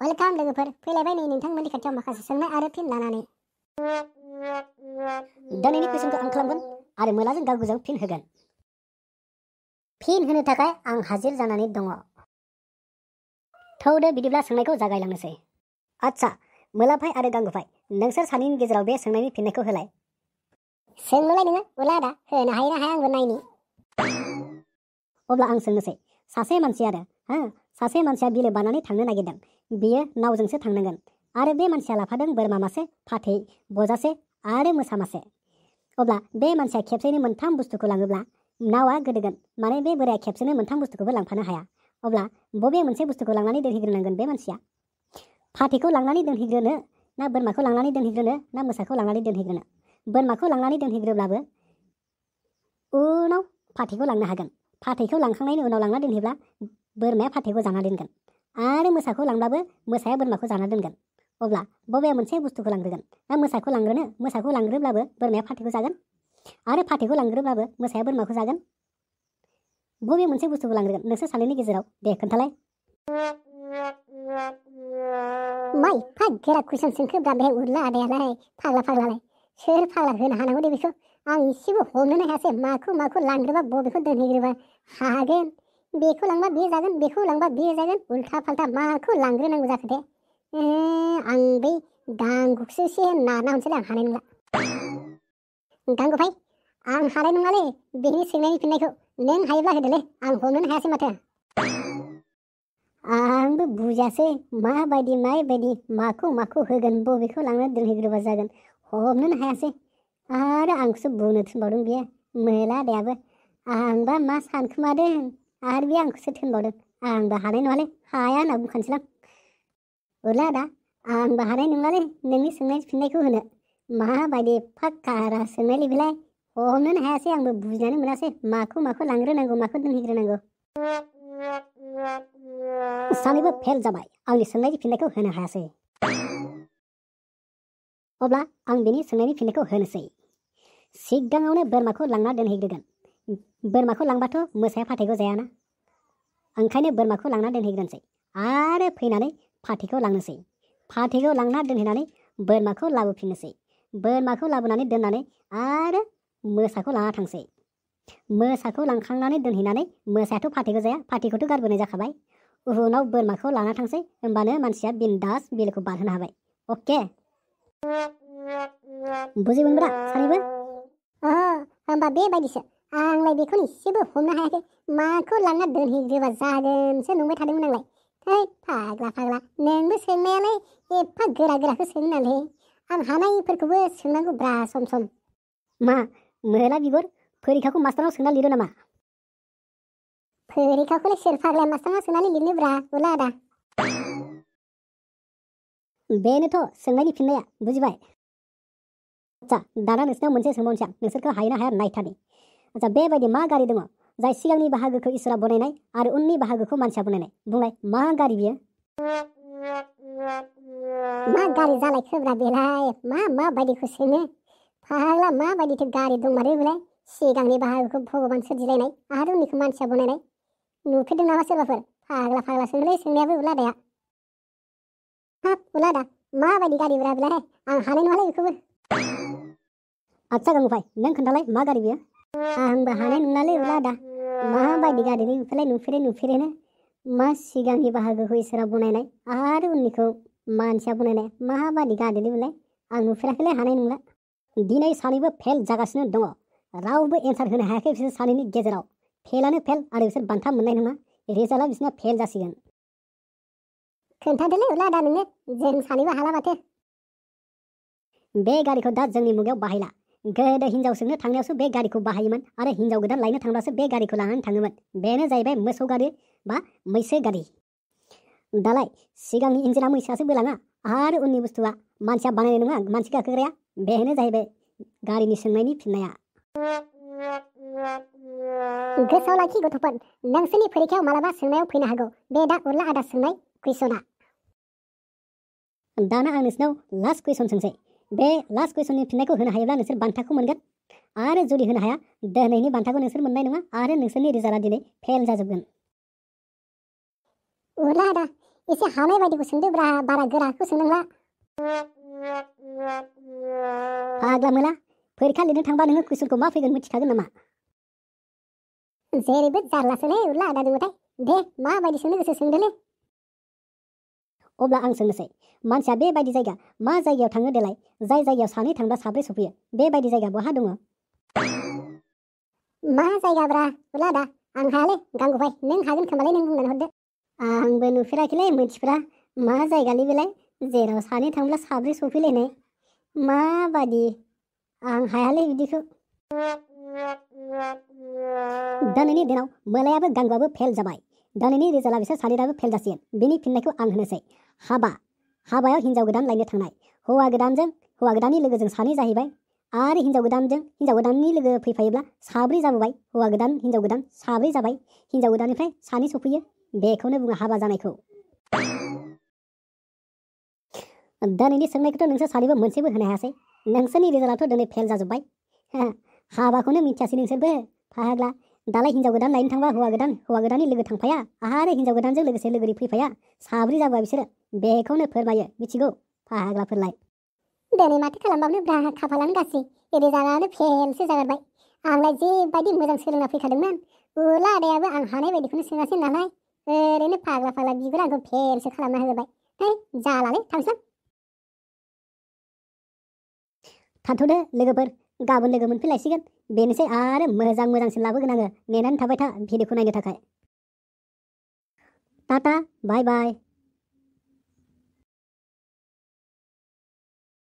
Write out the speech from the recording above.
Welcome लोगोफोर, फैलायबाय नै नोंथांमोननि खाथियाव माखासे सोंनाय आरो फिन लानानै। दिनैनि कुइसनखौ आं खालामगोन आरो मोलाजों गागुजों फिन होगोन। फिन होनो थाखाय आं हाजिर जानानै दङ। थौदो बिदिब्ला सोंनायखौ जागायलांनोसै। आच्छा, मोलाफाय आरो गांगुफाय, नोंसोर सानैनि गेजेराव बे सोंनायनि फिननायखौ होलाय। सोंलुलाय नोङो उलादा, होनो हायो ना हाया आंबो नायनि। अब्ला आं सोंनोसै, सासे मानसिया बिलो बारनानै थांनो नागिरदों। बियो नावजोंसो थांनांगोन आरो बे मानसिया लाफादों बोरमा मासे, फाथै बजासे आरो मोसा मासे। अब्ला बे मानसिया खेबसेनो मोनथाम बुस्थुखौ लाङोब्ला नावा गोदोगोन, माने बे बोराया खेबसेनो मोनथाम बुस्थुखौबो लांफानो हाया। अब्ला बबे मोनसे बुस्थुखौ लांनानै दोनहैग्रोनांगोन बे मानसिया? फाथैखौ लांनानै दोनहैग्रोनो ना बोरमाखौ लांनानै दोनहैग्रोनो ना मोसाखौ लांनानै दोनहैग्रोनो? बोरमाखौ लांनानै दोनहैग्रोब्लाबो उनाव फाथैखौ लांनो हागोन। फाथैखौ लांखांनायनि उनाव लांना दोनहैब्ला बोरमाया फाथैखौ जाना दोनगोन आरो मोसाखौ लांब्लाबो मोसाया बोरमाखौ जाना दोनगोन। अब्ला बबे मोनसे बुस्थुखौ लांग्रोगोन? ना मोसाखौ लांग्रोनो? मोसाखौ लांग्रोब्लाबो बोरमाया फाथैखौ जागोन आरो फाथैखौ लांग्रोब्लाबो मोसाया बोरमाखौ जागोन। बबे मोनसे बुस्थुखौ लांग्रोगोन नोंसोर सानैनि गेजेराव? दे खोन्थालाय। मा एफा गोरा कुइसन सोंखोब्रा बे उरला आदायालाय, फाग्लालाय। सोर फाग्ला होनो हानांगौ दे बेखौ? आं इसेबो हमनोनो हायासै। माखौ लांग्रोबा बबेखौ दोनहैग्रोबा हागोन? बेखौ लांबा बे जागोन, बेखौ लांबा बे जागोन, उल्था फाल्था माखौ लांग्रोनांगौ जाखो दे? आं बै गांगुखौसो एसे नारना हरसैलै, आं हानाय नंला। गांगुफाय, आं हानाय नङालै बेनि सोंनायनि फिननायखौ। नों हायोब्ला होदोलै, आं हमनोनो हायासै माथो। आंबो बुजियासै माबायदि माखौ होगोन, बबेखौ लांनानै दोनहैग्रोबा जागोन, हमनोनो हायासै। आरो आंखौसो बुंनो थिनबावदों बियो, मोलादायाबो। आंबा मा सानखोमादों आरो बे आंखौसो थिनबावदों। आंबो हानाय नङालै, हाया होनना बुंखानोसैलां। उरला आदा, आंबो हानाय नङालै नोंनि सोंनायनि फिननायखौ होनो। माबायदि एफा कारा सोंनायलै बेलाय, हमनोनो हायासै, आंबो बुजिनानै मोनासै माखौ लांग्रोनांगौ, माखौ दोनहैग्रोनांगौ। सानैबो फेल जाबाय, आंनि सोंनायनि फिननायखौ होनो हायासै। अब्ला आं बेनि सोंनायनि फिननायखौ होनोसै। सिगाङावनो बोरमाखौ लांना दोनहैग्रोगोन। बोरमाखौ लांबाथ' मोसाया फाथैखौ जायाना, ओंखायनो बोरमाखौ लांना दोनहैग्रोनोसै आरो फैनानै फाथैखौ लांनोसै। फाथैखौ लांना दोनहैनानै बोरमाखौ लाबोफिननोसै। बोरमाखौ लाबोनानै दोननानै आरो मोसाखौ लाना थांसै। मोसाखौ लांखांनानै दोनहैनानै मोसायाथ' फाथैखौ जाया, फाथैखौथ' गारबोनाय जाखाबाय। उनाव बोरमाखौ लाना थांसै, होमबानो मानसिया बिन्दास बिलोखौ बारहोनो हाबाय। अके, बुजिमोनब्रा सानैबो? होमबा बेबायदिसो। आंलाय बेखौनो इसेबो हमनो हायाखै। माखौ लांना दोनहैग्रोबा जागोनसो नंबाय थादोंमोन आंलाय। थै फाग्ला, नोंबो सोंनायालाय एफा गोराखौ सोङो नालै। आं हानायफोरखौबो सोंनांगौब्रा सम सम। मा मोला बिगुर, फरिखाखौ मास्टारनाव सोंना लिरो नामा? फरिखाखौलाय सोर फाग्लाया मास्टारनाव सोंनानै लिरनोब्रा उरला आदा। बेनोथ' सोंनायनि फिननाया, बुजिबाय? आच्छा, दाना नोंसोरनाव मोनसे सोंबावनोसै आं, नोंसोरखौ हायोना हाया नायथारनि। आच्छा, बेबायदि मा गारि दङ जाय सिगांनि बाहागोखौ इसोरा बनायनाय आरो उननि बाहागोखौ मानसिया बनायनाय? बुंलाय, मा गारि बियो? मा गारि जालायखोब्रा बेलाय? माबायदिखौ सोङो? फाग्ला, माबायदिथो गारि दंमारो बेलाय? सिगांनि बाहागोखौ भगबान सोरजिलायनाय आरो उननिखौ मानसिया बनायनाय। नुफेरदों नामा सोरबाफोर? फाग्ला सोङोलै सोंनायाबो उलादाया। हाब उलादा, माबायदि गारिब्रा बेलाय? आं हानाय नङालै बेखौबो। आच्छा गांगुफाय, नों खोन्थालाय मा गारि बियो? आंबो हानाय नङालै उलादा, माबायदि गारिलै बेफोरलाय? नुफेरैनो मा सिगांनि बाहागोखौ इसोरा बनायनाय आरो उननिखौ मानसिया बनायनाय, माबायदि गारिलै बेलाय? आं नुफेराखैलै, हानाय नंला। दिनै सानैबो फेल जागासिनो दङ। रावबो एन्सार होनो हायाखै बिसोर सानैनि गेजेराव। फेलानो फेल आरो बिसोर बान्था मोननाय नङा। रिजाल्टआ बिसोरना फेल जासिगोन। खोन्थादोलै उलादा नोङो, जों सानैबो हाला माथो। बे गारिखौ दा जोंनि मुगायाव बाहायला। गोदो हिनजाव सोंनो थांनायावसो बे गारिखौ बाहायोमोन आरो हिनजाव गोदान लायनो थांब्लासो बे गारिखौ लानानै थाङोमोन। बेनो जाहैबाय मोसौ गारि बा मैसो गारि। दालाय सिगांनि इन्जिना मैसोआसो बोलाङा आरो उननि बुस्थुआ मानसिया बानायनाय नङा, मानसि गाखोग्राया। बेनो जाहैबाय गारिनि सोंनायनि फिननाया। गोसोआव लाखि गथ'फोर, नोंसोरनि फरिखायाव मालाबा सोंनायाव फैनो हागौ बे दा उरला आदा सोंनाय कुइसना। दाना आं नोंसोरनाव लास्ट कुइसन सोंसै। बे लास्ट कुइसननि फिननायखौ होनो हायोब्ला नोंसोर बान्थाखौ मोनगोन आरो जुदि होनो हाया दिनैनि बान्थाखौ नोंसोर मोननाय नङा आरो नोंसोरनि रिजाल्टआ दिनै फेल जाजोबगोन। उरला आदा, एसे हानाय बायदिखौ सोंदोब्रा, बारा गोराखौ सोंनांला। फाग्ला मोला, फरिखा लिरनो थांबा नोङो कुइसनखौ मा फैगोन मिथिखागोन नामा? जेरैबो जारलासोलै उरला आदा दोङोथाय। दे माबायदि सोंनो गोसो सोंदोलै। अब्ला आं सोंनोसै, मानसिया बेबायदि जायगा मा जायगायाव थाङो देलाय, जाय जायगायाव सानै थांबा साब्रै सफैयो? बेबायदि जायगा बहा दङ? मा जायगाब्रा उरला आदा, आं हायालै गांगुबाय, नों हागोन खोमालै, नों बुंनानै हरदो। आंबो नुफेराखैलै, मिथिफेरा मा जायगालै बेलाय जेराव सानै थांब्ला साब्रै सफैलायनाय। माबादि, आं हायालै बिदिखौ। दिनैनि दिनाव मोलायाबो गांगुआबो फेल जाबाय। दिनैनि रिजाल्टआ बिसोर सानैनाबो फेल जासिगोन। बिनि फिननायखौ आं होनोसै। हाबायाव हिन्जाव गोदान लायनो थांनाय, हौवा गोदाननि लोगोजों सानै जाहैबाय, आरो हिन्जाव गोदाननि लोगो फैफायोब्ला साब्रै जाबोबाय। हौवा गोदान हिन्जाव गोदान साब्रै जाबाय, हिन्जाव गोदाननिफ्राय सानै सफैयो, बेखौनो बुङो हाबा जानायखौ। दिनैनि सोंनायखौथ' नोंसोर सानैबो मोनसेबो होनो हायासै। नोंसोरनि रिजाल्टआथ' दिनै फेल जाजोब्बाय। हाबाखौनो मिथियासै नोंसोरबो फाग्ला। दालाय हिन्जाव गोदान लायनो थांबा हौवा गोदाननि लोगो थांफाया, आरो हिन्जाव गोदानजों लोगोसे लोगोरि फैफाया, साब्रै जाबोआ बिसोरो, बेखौनो फोरमायो मिथिगौ फाग्लाफोरलाय। दिनै माथो खालामबावनो ब्रा, खाफालानो गाज्रि, रिजाल्टआनो फेलसो जागारबाय। आंलाय जेबायदि मोजां सोलोंना फैखादोंमोन। उरला आदायाबो आं हानाय बायदिखौनो सोङासै नालाय, ओरैनो फाग्ला बिगुरा आंखौ फेलसो खालामना होजोब्बाय। है जालालै थांसै। थाथ'दो लोगोफोर, गाबोन लोगो मोनफिनलायसिगोन। बेनोसै, आरो मोजांसिन लाबोगोन आङो। नेनानै थाबाय था भिडिअखौ नायनो थाखाय। टाटा बाय बाय।